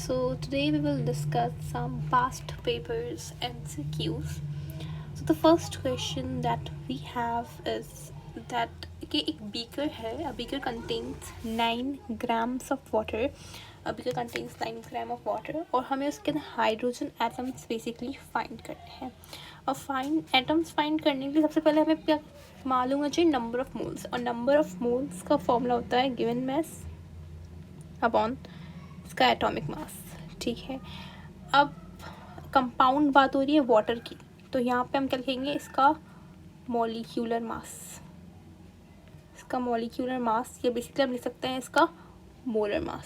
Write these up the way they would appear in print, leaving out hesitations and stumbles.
So today we will discuss some past papers MCQs. So the first question that we have is that कि एक beaker है, a beaker contains 9 grams of water. A beaker contains 9 grams of water और हमें उसके अंदर hydrogen atoms basically find करने हैं. और एटम्स फाइंड करने के लिए सबसे पहले हमें क्या मालूम है चाहिए, नंबर ऑफ मोल्स. और नंबर ऑफ मोल्स का फॉर्मूला होता है गिवन मास अपॉन इसका एटॉमिक मास. ठीक है, अब कंपाउंड बात हो रही है वाटर की, तो यहाँ पे हम क्या लिखेंगे, इसका मॉलिक्यूलर मास. इसका मॉलिक्यूलर मास या बेसिकली हम लिख सकते हैं इसका मोलर मास.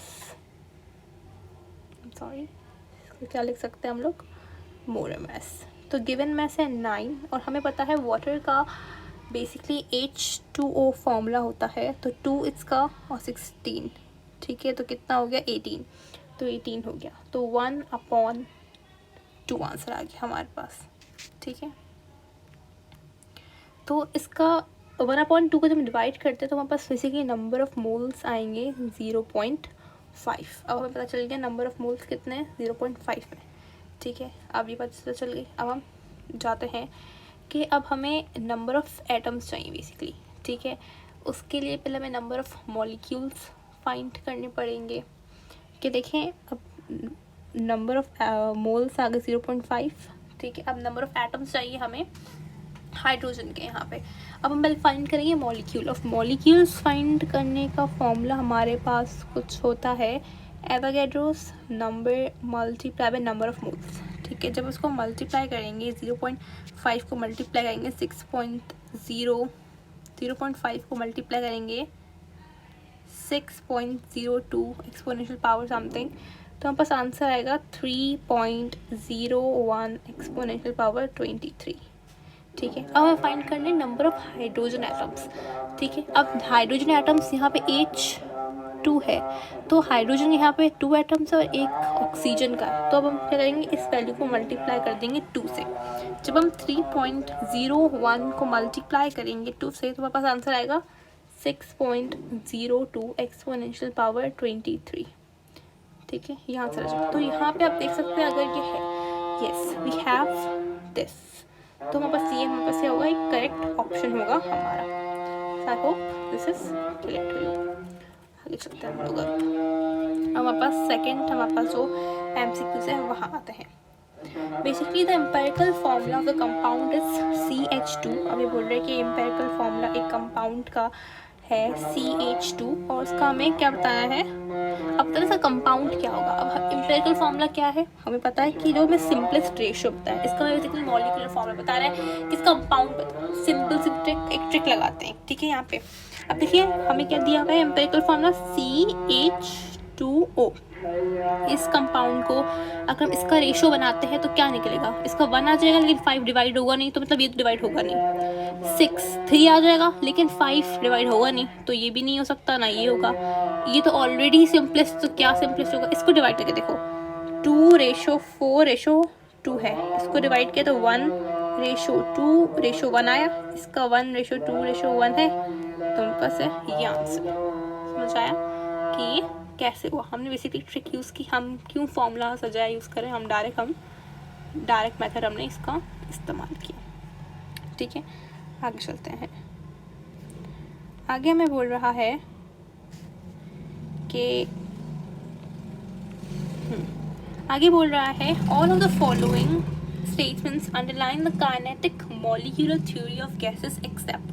सॉरी, इसको क्या लिख सकते हैं हम लोग, मोलर मास. तो गिवन मास है 9 और हमें पता है वाटर का बेसिकली H2O फॉर्मूला होता है, तो 2 इसका और 16. ठीक है, तो कितना हो गया 18. तो 18 हो गया, तो 1/2 आंसर आ गया हमारे पास. ठीक है, तो इसका 1/2 को जब हम डिवाइड करते हैं तो हमारे पास बेसिकली नंबर ऑफ मोल्स आएंगे 0.5. अब हमें पता चल गया नंबर ऑफ मोल्स कितने हैं, 0.5 में. ठीक है, अब ये बात पता चल गई. अब हम जाते हैं कि अब हमें नंबर ऑफ एटम्स चाहिए बेसिकली. ठीक है, उसके लिए पहले हमें नंबर ऑफ मॉलिक्यूल्स फाइंड करने पड़ेंगे. कि देखें, अब नंबर ऑफ मोल्स आ गए 0.5. ठीक है, अब नंबर ऑफ एटम्स चाहिए हमें हाइड्रोजन के यहाँ पे. अब हम पहले फाइंड करेंगे मॉलिक्यूल. ऑफ मॉलिक्यूल्स फाइंड करने का फॉर्मूला हमारे पास कुछ होता है Avogadro's number multiply by number of moles. ठीक है, जब उसको मल्टीप्लाई करेंगे 0.5 को मल्टीप्लाई करेंगे 0.5 को मल्टीप्लाई करेंगे 6.02 एक्सपोनेंशियल पावर समथिंग, तो हमारे पास आंसर आएगा 3.01 एक्सपोनेंशियल पावर 23. ठीक है, अब हमें फाइंड करने नंबर ऑफ हाइड्रोजन एटम्स. ठीक है, अब हाइड्रोजन एटम्स यहाँ पे H2 है, तो हाइड्रोजन यहाँ पे 2 एटम्स और एक ऑक्सीजन का है. तो अब हम क्या करेंगे, इस वैल्यू को मल्टीप्लाई कर देंगे 2 से. जब हम 3.01 को मल्टीप्लाई करेंगे 2 से तो हमारे पास आंसर आएगा 6.02 एक्सपोनेंशियल पावर 23. ठीक है, यहाँ से तो यहाँ पे आप देख सकते हैं अगर ये है यस वी हैव दिस, तो हमारे पास ये होगा एक करेक्ट ऑप्शन होगा हमारा. I hope this is clear to you. आगे चलते हैं हम लोग. अब हमारे पास सेकंड हमारे पास जो MCQs है वहाँ आते हैं. Basically the empirical formula of the compound is CH2. अब ये बोल रहे हैं कि एम्पेरिकल फॉर्मूला एक कंपाउंड का है CH2 और उसका हमें क्या बताया है. अब तक इसका कंपाउंड क्या होगा. अब एम्पेरिकल फॉर्मूला क्या है, हमें पता है कि जो हमें सिंपलेस्ट रेशियो बताया है, इसका बेसिकली मॉलिक्यूलर फॉर्मूला बता रहा है कि इसका कंपाउंड बताओ. सिंपल सी एक ट्रिक लगाते हैं. ठीक है, यहाँ पे अब देखिए हमें क्या दिया हुआ है, एम्पेरिकल फॉर्मूला CH2O. इस कंपाउंड को अगर हम इसका रेशियो बनाते हैं तो क्या निकलेगा, इसका 1 आ जाएगा लेकिन 5 डिवाइड होगा नहीं, तो मतलब ये तो डिवाइड होगा नहीं. 3 आ जाएगा लेकिन 5 डिवाइड होगा नहीं, तो ये भी नहीं हो सकता, ना ये होगा. ये तो ऑलरेडी सिंपलेस्ट, तो क्या सिंपलेस्ट होगा, इसको डिवाइड करके देखो 2:4:2 है. इसको डिवाइड किया तो 1:2:1 आया. इसका 1:2:1 है, तो उनके पास है ये आंसर. समझ आया कि कैसे हुआ. हमने बेसिकली ट्रिक यूज़ की, हम क्यों फॉर्मूला सजाया यूज़ करें, हम डायरेक्ट मेथड हमने इसका इस्तेमाल किया. ठीक है, आगे चलते हैं. आगे हमें बोल रहा है कि all of the following statements underline the kinetic molecular theory of gases except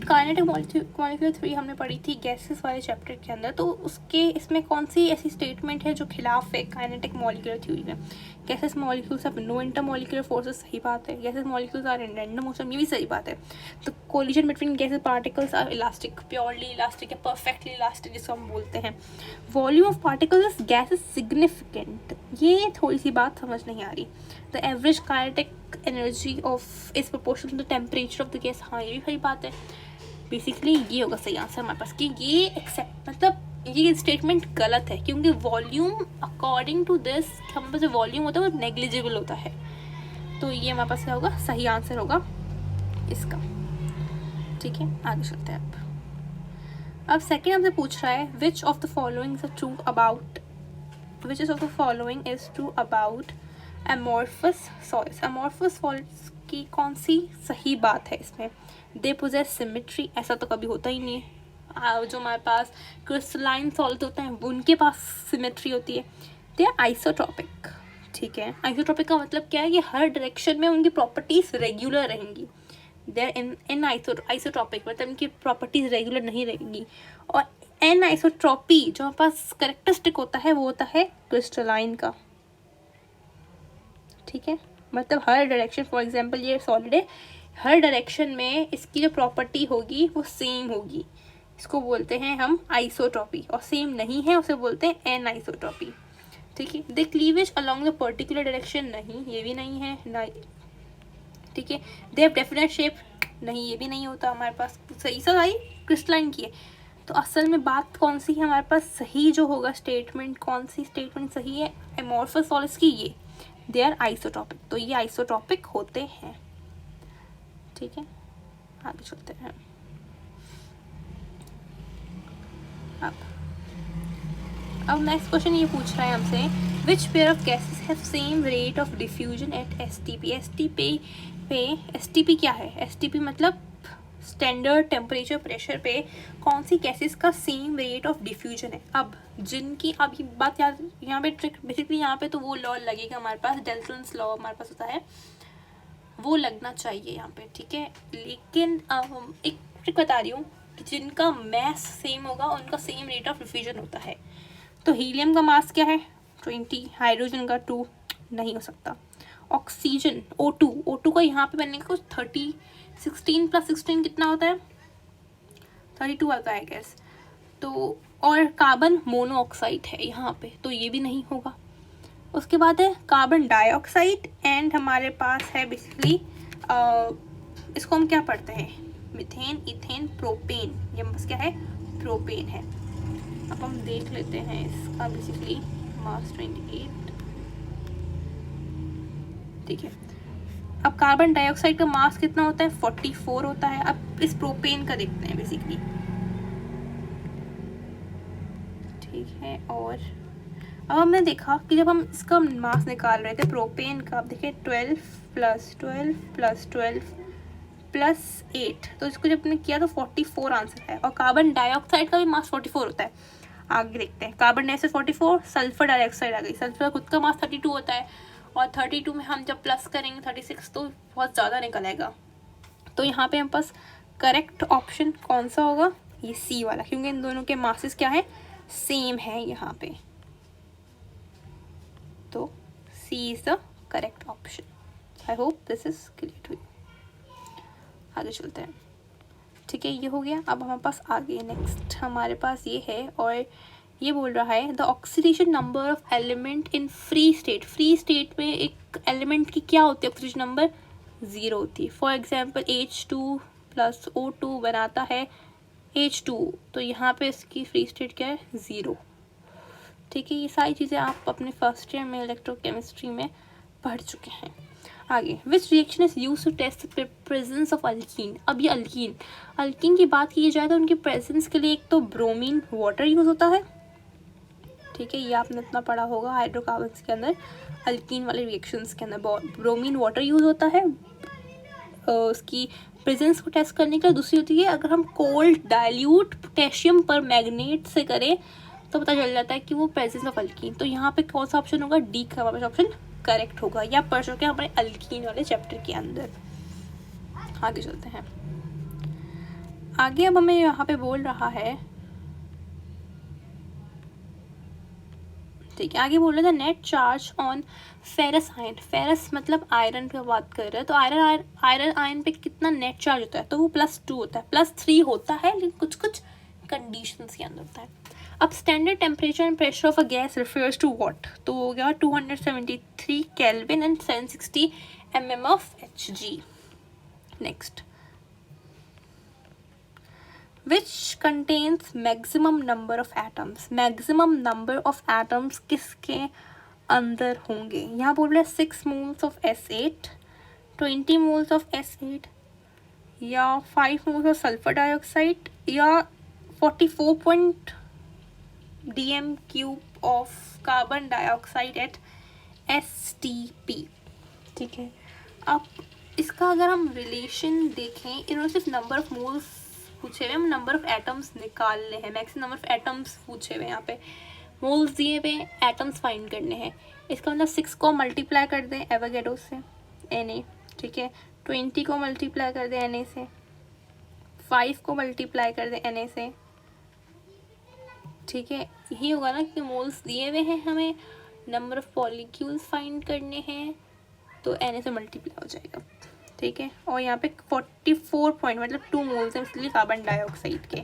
kinetic molecular theory हमने पढ़ी थी गैसेस वाले चैप्टर के अंदर. तो उसके इसमें कौन सी ऐसी स्टेटमेंट है जो खिलाफ है काइनेटिक मॉलिक्यूलर थ्योरी में. Gases molecules have no intermolecular forces, सही बात है. Gases molecules are in random motion, ये भी सही बात है. तो collision between gases particles are elastic, purely elastic या परफेक्टली इलास्टिक जिसको हम बोलते हैं. Volume of particles gas is significant, ये थोड़ी सी बात समझ नहीं आ रही. The average kinetic energy of is proportional to the temperature of the gas, हाँ ये भी सही बात है. बेसिकली ये होगा सही आंसर हमारे पास कि ये एक्सेप्ट मतलब ये स्टेटमेंट गलत है, क्योंकि वॉल्यूम अकॉर्डिंग टू दिस हमारे पास जो वॉल्यूम होता है वो नेग्लिजिबल होता है. तो ये हमारे पास क्या होगा, सही आंसर होगा इसका. ठीक है, आगे चलते हैं. अब सेकेंड हमसे पूछ रहा है which of the following is true about which is of the following is true about amorphous solids. amorphous solids की कौन सी सही बात है इसमें? दे possess symmetry, ऐसा तो कभी होता ही नहीं है। जो हमारे पास क्रिस्टलाइन सॉलिड होते हैं उनके पास सिमेट्री होती है। दे आर आइसोट्रॉपिक, ठीक है। आइसोट्रॉपिक का मतलब क्या है? कि हर डायरेक्शन में उनकी प्रॉपर्टीज रेगुलर रहेंगी। दे आर इन आइसोट्रॉपिक मतलब इनकी प्रॉपर्टीज रेगुलर नहीं रहेंगी। और एन आइसोट्रॉपी जो हमारे पास करेक्टरिस्टिक होता है वो होता है क्रिस्टलाइन का, ठीक है। मतलब हर डायरेक्शन, फॉर एग्जांपल ये सॉलिड है, हर डायरेक्शन में इसकी जो प्रॉपर्टी होगी वो सेम होगी। इसको बोलते हैं हम आइसोट्रॉपी। और सेम नहीं है उसे बोलते हैं एन आइसोट्रॉपी, ठीक है। They cleavage along the particular direction, नहीं ये भी नहीं है ना, ठीक है। दे हैव डेफिनेट शेप, नहीं ये भी नहीं होता हमारे पास। सही सही क्रिस्टलाइन की है। तो असल में बात कौन सी है हमारे पास? सही जो होगा स्टेटमेंट, कौन सी स्टेटमेंट सही है एमोर्फस सॉलिड्स की? ये दे आर आइसोट्रॉपिक, तो ये आइसोट्रॉपिक होते हैं, ठीक है। आगे चलते हैं। अब नेक्स्ट क्वेश्चन ये पूछ रहा है हमसे, which pair of gases have same rate of diffusion at STP. STP क्या है? एसटीपी मतलब स्टैंडर्ड टेम्परेचर प्रेशर पे कौन सी गैसेस का सेम रेट ऑफ डिफ्यूजन है। अब जिनकी, अब ये बात याद, यहाँ पे ट्रिक बेसिकली यहाँ पे तो वो लॉ लगेगा हमारे पास, डेल्टन्स लॉ हमारे पास होता है, वो लगना चाहिए यहाँ पे, ठीक है। लेकिन एक ट्रिक बता रही हूँ कि जिनका मास सेम होगा उनका सेम रेट ऑफ डिफ्यूजन होता है। तो हीलियम का मास क्या है? 20, हाइड्रोजन का 2, नहीं हो सकता। ऑक्सीजन O2 का यहाँ पे बनने का कुछ 30, 16 + 16 कितना होता है? 32 आता है गैस। तो और कार्बन मोनोऑक्साइड है यहाँ पे, तो ये भी नहीं होगा। उसके बाद है कार्बन डाइऑक्साइड एंड हमारे पास है बेसिकली इसको हम क्या पढ़ते हैं? Methane, ethane, propane. ये बस क्या है? प्रोपेन है। अब हम देख लेते हैं इसका बेसिकली मास 28, ठीक है। अब कार्बन डाइऑक्साइड का मास कितना होता है? 44 होता है। अब इस प्रोपेन का देखते हैं बेसिकली, ठीक है। और अब हमने देखा कि जब हम इसका मास निकाल रहे थे प्रोपेन का, अब देखिए 12 + 12 + 12 + 8, तो इसको जब हमने किया तो 44 आंसर है। और कार्बन डाइऑक्साइड का भी मास 44 होता है। आगे देखते हैं, कार्बन डाइऑक्साइड 44, सल्फर डाइऑक्साइड आ गई। सल्फर का खुद का मास 32 होता है, और 32 में हम जब प्लस करेंगे 36 तो बहुत ज़्यादा निकल आएगा। तो यहाँ पे हम पास करेक्ट ऑप्शन कौन सा होगा? ये सी वाला, क्योंकि इन दोनों के मासेस क्या है? सेम है यहाँ पे। तो C is the correct option. I hope this is clear to you. आगे चलते हैं, ठीक है। ये हो गया। अब हमारे पास आगे नेक्स्ट हमारे पास ये है, और ये बोल रहा है the oxidation number of element in free state. Free state में एक एलिमेंट की क्या होती है? ऑक्सीडेशन नंबर 0 होती है। फॉर एग्जांपल H2 + O2 बनाता है H2, तो यहाँ पे इसकी फ्री स्टेट क्या है? 0, ठीक है। ये सारी चीज़ें आप अपने फर्स्ट ईयर में इलेक्ट्रोकेमिस्ट्री में पढ़ चुके हैं। आगे, which reaction is use to test the presence of alkene. अब ये अल्कीन की बात की जाए तो उनकी प्रेजेंस के लिए एक तो ब्रोमीन वाटर यूज होता है, ठीक है। ये आपने इतना पढ़ा होगा हाइड्रोकार्बन्स के अंदर, अल्कीन वाले रिएक्शंस के अंदर ब्रोमीन वाटर यूज होता है उसकी प्रेजेंस को टेस्ट करने के लिए। दूसरी होती है अगर हम कोल्ड डाइल्यूट पोटेशियम पर मैग्नेट से करें तो पता चल जाता है कि वो प्रेजेंस ऑफ अल्कीन। तो यहाँ पे कौन सा ऑप्शन होगा? डी का हमारे ऑप्शन करेक्ट होगा। या पढ़ चुके हैं हमारे अल्कीन वाले चैप्टर के अंदर। आगे चलते हैं। आगे अब हमें यहाँ पे बोल रहा है, ठीक है, आगे बोल रहा था net charge on ferrous ion. Ferrous मतलब आयरन पे बात कर रहे हैं, तो आयरन आयन पे कितना नेट चार्ज होता है? तो वो +2 होता है, +3 होता है, लेकिन कुछ कुछ कंडीशंस के अंदर होता है। अब standard temperature and pressure of a gas refers to what? तो हो गया 273 kelvin and 760 mm of Hg। Next, which contains maximum number of atoms। maximum number of atoms किसके अंदर होंगे? यहाँ बोल रहे 6 moles of S8, 20 moles of S8, या 5 moles of सल्फर डाइऑक्साइड, या 44 dm³ of carbon dioxide eight STP, ठीक है। अब इसका अगर हम रिलेशन देखें, इन्होंने सिर्फ नंबर ऑफ मोल्स पूछे हुए, हम नंबर ऑफ एटम्स निकालने हैं, मैक्सिमम नंबर ऑफ एटम्स पूछे हुए, यहाँ पे मोल्स दिए हुए, एटम्स फाइंड करने हैं। इसका मतलब 6 को मल्टीप्लाई कर दें एवोगैड्रो से Na, ठीक है, 20 को मल्टीप्लाई कर दें Na से, 5 को मल्टीप्लाई कर दें Na से, ठीक है। यही होगा ना कि मोल्स दिए हुए हैं, हमें नंबर ऑफ मॉलिक्यूल्स फाइंड करने हैं, तो Na से मल्टीप्लाई हो जाएगा, ठीक है। और यहाँ पे 44 पॉइंट मतलब 2 मोल्स हैं, इसलिए कार्बन डाइऑक्साइड के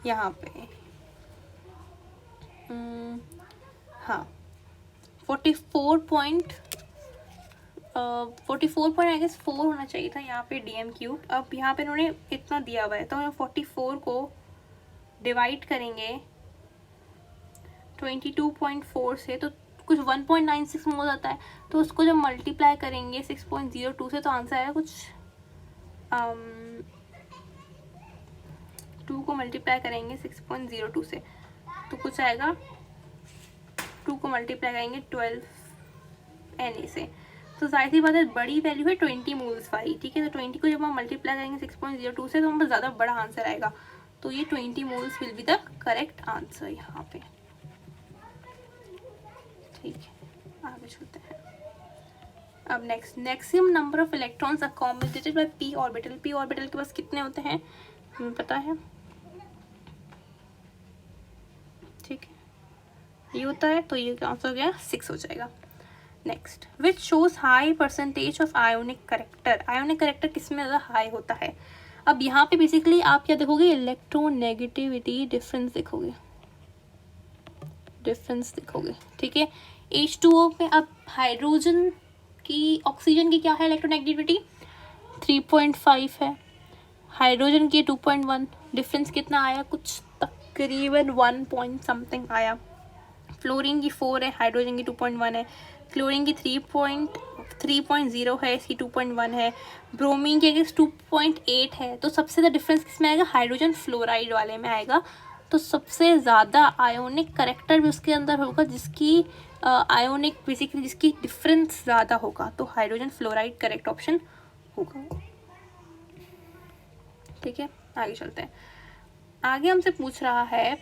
यहाँ पे हाँ 44 पॉइंट आई गेस 4 होना चाहिए था यहाँ पे DM3। अब यहाँ पे इन्होंने इतना दिया हुआ है, तो हम 44 को डिवाइड करेंगे 22.4 से, तो कुछ 1.96 मोल आता है। तो उसको जब मल्टीप्लाई करेंगे 6.02 से, तो आंसर आएगा कुछ 2 को मल्टीप्लाई करेंगे 6.02 से, तो कुछ आएगा 2 को मल्टीप्लाई करेंगे 12 Na से, तो जाहिर सी बात है बड़ी वैल्यू है 20 मोल्स वाली, ठीक है। तो 20 को जब हम मल्टीप्लाई करेंगे 6.02 से, तो हम ज़्यादा बड़ा आंसर आएगा, तो ये 20 moles will be the correct answer यहाँ पे, ठीक है। आगे चलते हैं। अब next, maximum number of electrons accommodated by p orbital. p orbital के पास कितने होते हैं हमें पता है, ठीक है, ये होता है, तो ये आंसर हो गया 6 हो जाएगा। Next, which shows high percentage of ionic character. Ionic character किस में ज़्यादा हाई होता है। अब यहाँ पे बेसिकली आप क्या देखोगे, इलेक्ट्रोनेगेटिविटी डिफरेंस देखोगे, ठीक है। H2O में अब हाइड्रोजन की, ऑक्सीजन की क्या है इलेक्ट्रोनेगेटिविटी 3.5 है, हाइड्रोजन की 2.1, डिफरेंस कितना आया, कुछ तकरीबन 1 पॉइंट समथिंग आया। फ्लोरीन की 4 है, हाइड्रोजन की 2.1 है, क्लोरीन की 3.0 है, इसकी 2.1 है, ब्रोमीन की 2.8 है। तो सबसे ज़्यादा डिफरेंस किस में आएगा, हाइड्रोजन फ्लोराइड वाले में आएगा। तो सबसे ज़्यादा आयोनिक करेक्टर भी उसके अंदर होगा जिसकी आयोनिक बेसिकली जिसकी डिफरेंस ज़्यादा होगा, तो हाइड्रोजन फ्लोराइड करेक्ट ऑप्शन होगा, ठीक है। आगे चलते हैं। आगे हमसे पूछ रहा है,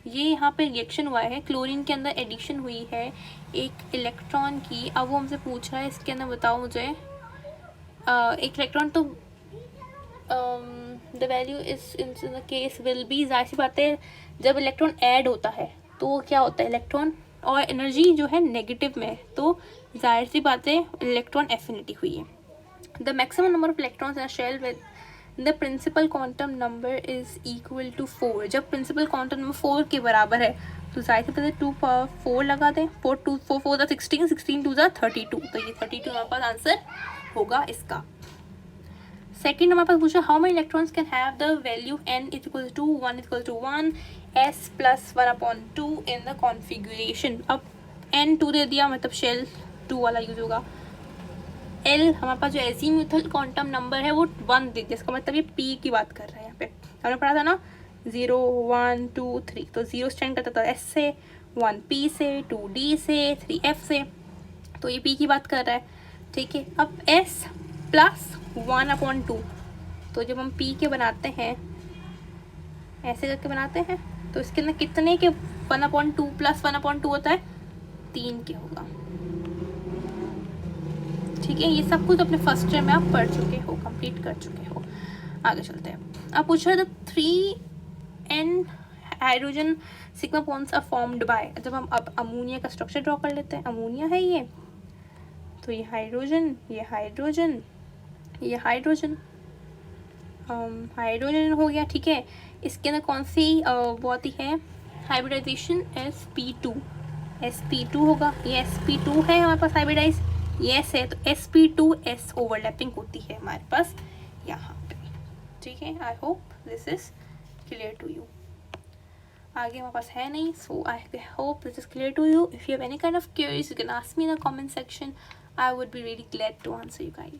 ये यहाँ पे रिएक्शन हुआ है, क्लोरीन के अंदर एडिशन हुई है एक इलेक्ट्रॉन की। अब वो हमसे पूछ रहा है इसके अंदर बताओ मुझे एक इलेक्ट्रॉन, तो the value is in the case will be, जाहिर सी बात है जब इलेक्ट्रॉन ऐड होता है तो वो क्या होता है, इलेक्ट्रॉन और एनर्जी जो है नेगेटिव में है, तो जाहिर सी बात है इलेक्ट्रॉन एफिनिटी हुई है। The maximum number of electrons in a shell with the principal quantum number is equal to 4। जब प्रिंसिपल क्वांटम नंबर 4 के बराबर है, तो जाहिर सी बात है 2 पर 4 लगा दें, 4 4 16, 16 2 32, तो ये 32 हमारे पास आंसर होगा इसका। सेकेंड हमारे पास पूछा, how many electrons can have the value n is equal to 1 is equal to 1 s plus 1/2 in the configuration. अब n 2 दे दिया, मतलब शेल 2 वाला यूज होगा। l हमारे पास जो एजीम्यूथल क्वांटम नंबर है वो 1 दे दिया, इसका मतलब ये p की बात कर रहा है। यहाँ पे हमने पढ़ा था ना 0 1 2 3, तो 0 स्टैंड करता था s से, 1 p से, 2 d से, 3 f से, तो ये p की बात कर रहा है, ठीक है। अब s प्लस 1/2, तो जब हम p के बनाते हैं ऐसे करके बनाते हैं, तो इसके अंदर कितने के 1/2 प्लस 1/2 होता है, 3 के होगा, ठीक है। ये सब कुछ अपने फर्स्ट ईयर में आप पढ़ चुके हो, कंप्लीट कर चुके हो। आगे चलते हैं। आप पूछ रहे थे 3n hydrogen sigma bonds are formed by. जब हम अब अमोनिया का स्ट्रक्चर ड्रॉ कर लेते हैं, अमोनिया है ये, तो ये हाइड्रोजन, ये हाइड्रोजन, ये हाइड्रोजन, हाइड्रोजन हो गया, ठीक है। इसके अंदर कौन सी बहुत ही है हाइब्रिडाइजेशन, sp2 होगा, ये sp2 है हमारे पास हाइब्रिडाइज, यस है, तो sp2s ओवरलैपिंग होती है हमारे पास यहाँ पे, ठीक है। I hope this is clear to you. आगे हमारे पास है नहीं, so I hope this is clear to you. If you have any kind of queries you can ask me in the comment section, I would be really glad to answer you guys.